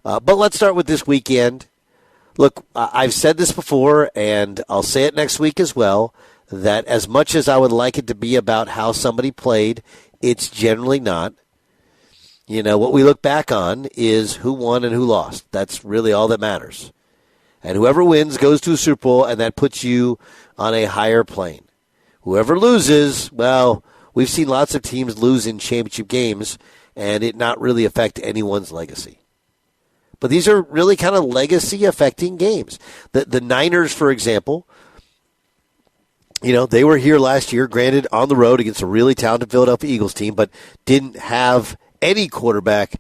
But let's start with this weekend. Look, I've said this before, and I'll say it next week as well, that as much as I would like it to be about how somebody played, it's generally not. You know, what we look back on is who won and who lost. That's really all that matters. And whoever wins goes to a Super Bowl, and that puts you on a higher plane. Whoever loses, well, we've seen lots of teams lose in championship games and it not really affect anyone's legacy. But these are really kind of legacy-affecting games. The Niners, for example, you know, they were here last year, granted on the road against a really talented Philadelphia Eagles team, but didn't have any quarterback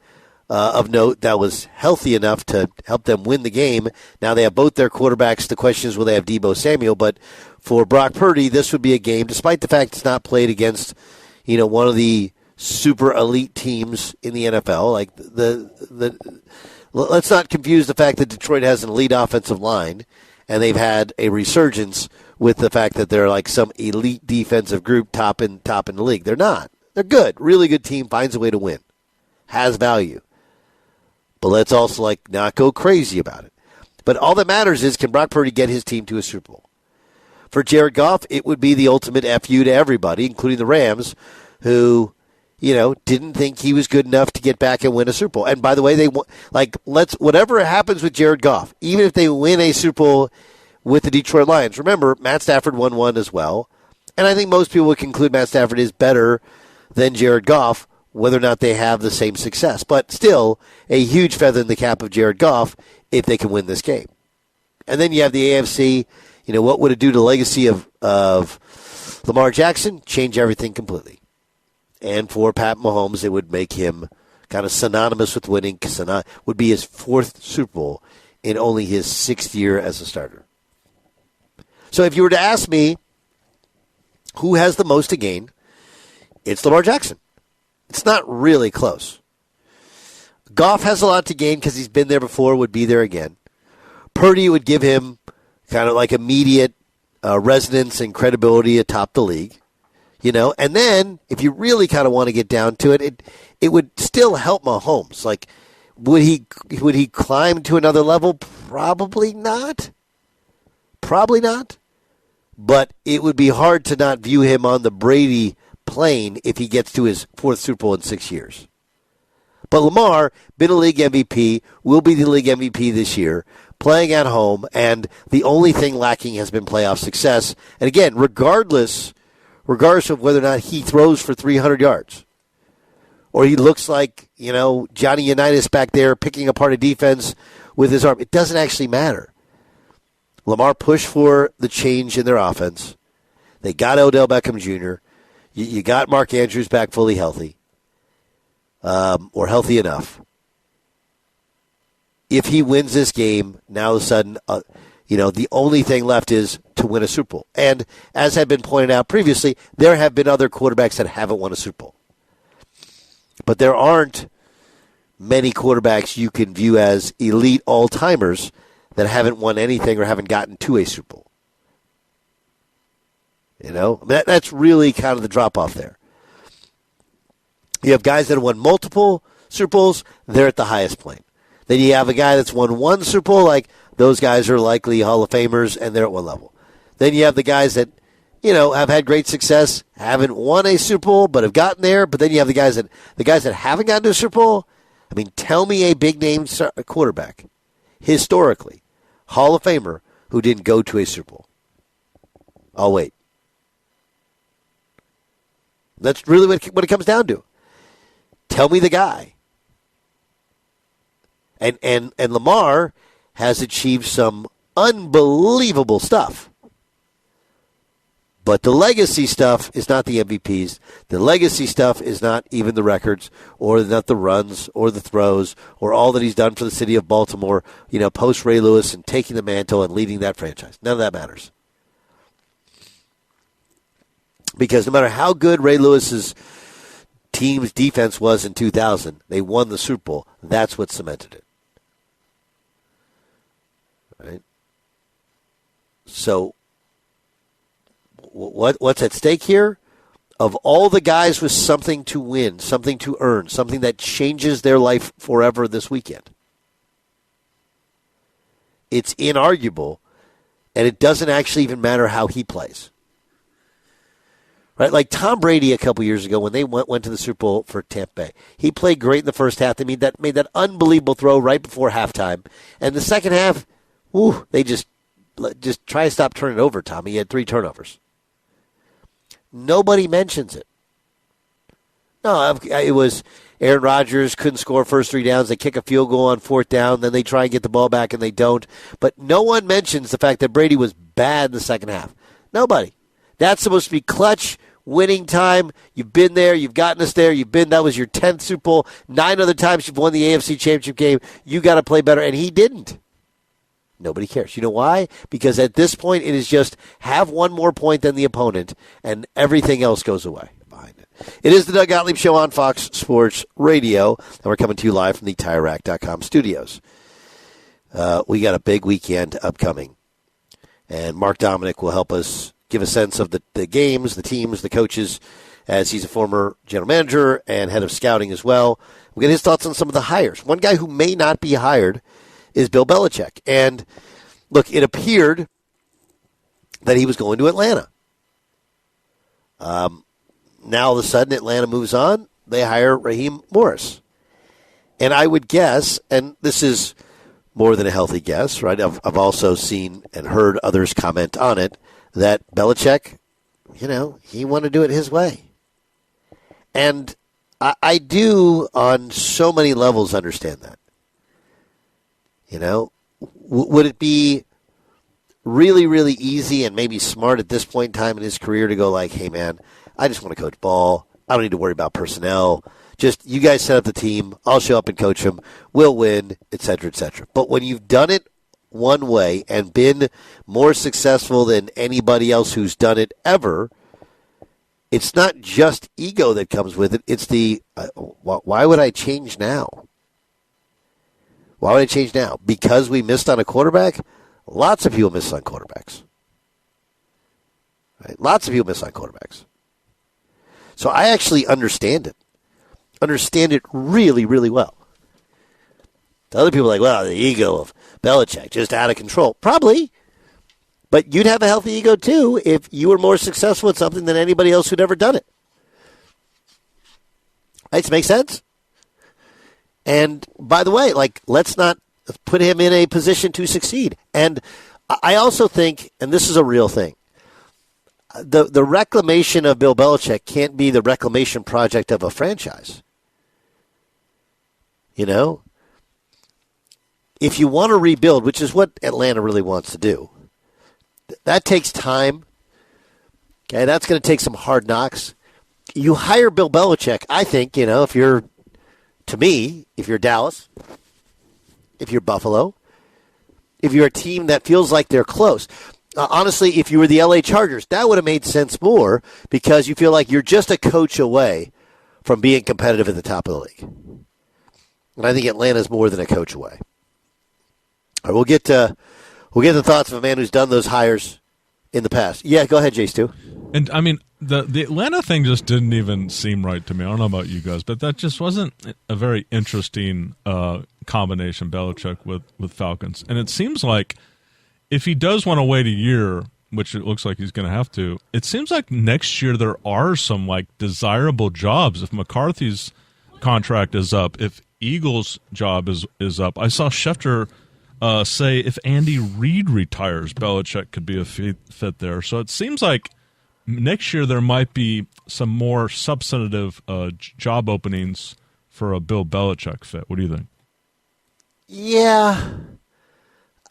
of note that was healthy enough to help them win the game. Now they have both their quarterbacks. The question is, will they have Deebo Samuel? But for Brock Purdy, this would be a game, despite the fact it's not played against, you know, one of the super elite teams in the NFL. Like let's not confuse the fact that Detroit has an elite offensive line, and they've had a resurgence with the fact that they're like some elite defensive group top in the league. They're not. They're good. Really good team, finds a way to win. Has value. But let's also not go crazy about it. But all that matters is, can Brock Purdy get his team to a Super Bowl? For Jared Goff, it would be the ultimate FU to everybody, including the Rams, who, you know, didn't think he was good enough to get back and win a Super Bowl. And by the way, whatever happens with Jared Goff, even if they win a Super Bowl with the Detroit Lions, remember, Matt Stafford won one as well. And I think most people would conclude Matt Stafford is better than Jared Goff, whether or not they have the same success. But still, a huge feather in the cap of Jared Goff if they can win this game. And then you have the AFC. You know, what would it do to the legacy of Lamar Jackson? Change everything completely. And for Pat Mahomes, it would make him kind of synonymous with winning. Would be his fourth Super Bowl in only his sixth year as a starter. So if you were to ask me who has the most to gain, it's Lamar Jackson. It's not really close. Goff has a lot to gain because he's been there before, would be there again. Purdy would give him kind of like immediate resonance and credibility atop the league. You know, and then if you really kind of want to get down to it, it would still help Mahomes. Like, would he climb to another level? Probably not. Probably not. But it would be hard to not view him on the Brady plane if he gets to his fourth Super Bowl in 6 years. But Lamar, been a league MVP, will be the league MVP this year, playing at home, and the only thing lacking has been playoff success. And again, regardless of whether or not he throws for 300 yards, or he looks like, you know, Johnny Unitas back there picking apart a defense with his arm, it doesn't actually matter. Lamar pushed for the change in their offense. They got Odell Beckham Jr. You got Mark Andrews back fully healthy, or healthy enough. If he wins this game, now all of a sudden, you know, the only thing left is to win a Super Bowl. And as had been pointed out previously, there have been other quarterbacks that haven't won a Super Bowl. But there aren't many quarterbacks you can view as elite all-timers that haven't won anything or haven't gotten to a Super Bowl. You know, that's really kind of the drop-off there. You have guys that have won multiple Super Bowls, they're at the highest plane. Then you have a guy that's won one Super Bowl, like those guys are likely Hall of Famers, and they're at one level. Then you have the guys that, you know, have had great success, haven't won a Super Bowl, but have gotten there. But then you have the guys that haven't gotten to a Super Bowl. I mean, tell me a big-name quarterback, historically, Hall of Famer, who didn't go to a Super Bowl. I'll wait. That's really what it comes down to. Tell me the guy. And Lamar has achieved some unbelievable stuff. But the legacy stuff is not the MVPs. The legacy stuff is not even the records, or not the runs, or the throws, or all that he's done for the city of Baltimore, you know, post Ray Lewis and taking the mantle and leading that franchise. None of that matters. Because no matter how good Ray Lewis's team's defense was in 2000, they won the Super Bowl. That's what cemented it. Right? So, what's at stake here? Of all the guys with something to win, something to earn, something that changes their life forever this weekend, It's inarguable, and it doesn't actually even matter how he plays. Right? Like Tom Brady a couple years ago when they went to the Super Bowl for Tampa Bay. He played great in the first half. They made that unbelievable throw right before halftime. And the second half, they just try to stop turning it over, Tom. He had 3 turnovers. Nobody mentions it. No, it was Aaron Rodgers couldn't score first 3 downs. They kick a field goal on 4th down. Then they try and get the ball back, and they don't. But no one mentions the fact that Brady was bad in the second half. Nobody. That's supposed to be clutch, winning time. You've been there. You've gotten us there. That was your 10th Super Bowl. 9 other times you've won the AFC Championship game. You got to play better, and he didn't. Nobody cares. You know why? Because at this point, it is just have one more point than the opponent, and everything else goes away behind it. It is the Doug Gottlieb Show on Fox Sports Radio, and we're coming to you live from the TireRack.com studios. We got a big weekend upcoming, and Mark Dominic will help us give a sense of the games, the teams, the coaches, as he's a former general manager and head of scouting as well. We'll get his thoughts on some of the hires. One guy who may not be hired is Bill Belichick. And, look, it appeared that he was going to Atlanta. Now, all of a sudden, Atlanta moves on. They hire Raheem Morris. And I would guess, and this is more than a healthy guess, right? I've also seen and heard others comment on it, that Belichick, he wanted to do it his way. And I do, on so many levels, understand that. Would it be really, really easy and maybe smart at this point in time in his career to go like, hey, man, I just want to coach ball. I don't need to worry about personnel. Just you guys set up the team. I'll show up and coach them. We'll win, et cetera, et cetera. But when you've done it one way and been more successful than anybody else who's done it ever, it's not just ego that comes with it. It's the, why would I change now? Why would I change now? Because we missed on a quarterback? Lots of people miss on quarterbacks. Right? Lots of people miss on quarterbacks. So I actually understand it. Understand it really, really well. The other people are like, well, the ego of Belichick, just out of control. Probably. But you'd have a healthy ego, too, if you were more successful at something than anybody else who'd ever done it. Right? Does it make sense? And, by the way, let's not put him in a position to succeed. And I also think, and this is a real thing, the reclamation of Bill Belichick can't be the reclamation project of a franchise. If you want to rebuild, which is what Atlanta really wants to do, that takes time. Okay, that's going to take some hard knocks. You hire Bill Belichick, I think, if you're Dallas, if you're Buffalo, if you're a team that feels like they're close. Honestly, if you were the LA Chargers, that would have made sense more because you feel like you're just a coach away from being competitive at the top of the league. And I think Atlanta's more than a coach away. All right, we'll get the thoughts of a man who's done those hires in the past. Yeah, go ahead, Jay Stu. And, I mean, the Atlanta thing just didn't even seem right to me. I don't know about you guys, but that just wasn't a very interesting combination, Belichick with Falcons. And it seems like if he does want to wait a year, which it looks like he's going to have to, it seems like next year there are some, desirable jobs. If McCarthy's contract is up, if Eagles' job is up. I saw Schefter say if Andy Reid retires, Belichick could be a fit there. So it seems like next year there might be some more substantive job openings for a Bill Belichick fit. What do you think? Yeah,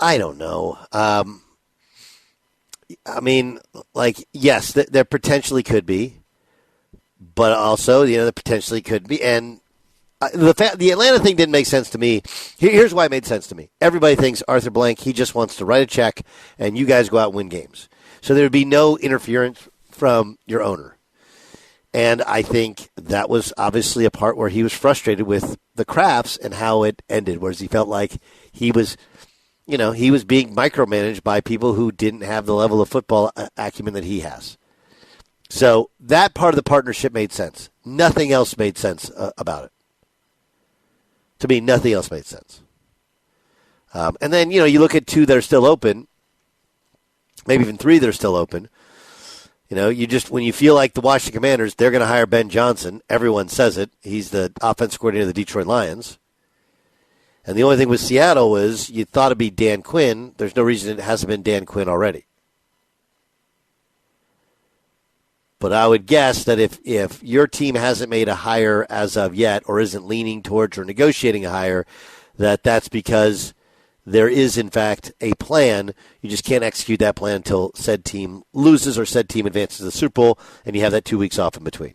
I don't know. Yes, there potentially could be, but also, there potentially could be. And the Atlanta thing didn't make sense to me. Here's why it made sense to me. Everybody thinks Arthur Blank, he just wants to write a check, and you guys go out and win games. So there would be no interference from your owner. And I think that was obviously a part where he was frustrated with the Crafts and how it ended, whereas he felt like he was being micromanaged by people who didn't have the level of football acumen that he has. So that part of the partnership made sense. Nothing else made sense about it. To me, nothing else made sense. And then, you look at 2 that are still open, maybe even 3 that are still open. When you feel like the Washington Commanders, they're going to hire Ben Johnson. Everyone says it. He's the offensive coordinator of the Detroit Lions. And the only thing with Seattle was you thought it'd be Dan Quinn. There's no reason it hasn't been Dan Quinn already. But I would guess that if your team hasn't made a hire as of yet or isn't leaning towards or negotiating a hire, that's because there is, in fact, a plan. You just can't execute that plan until said team loses or said team advances to the Super Bowl, and you have that 2 weeks off in between.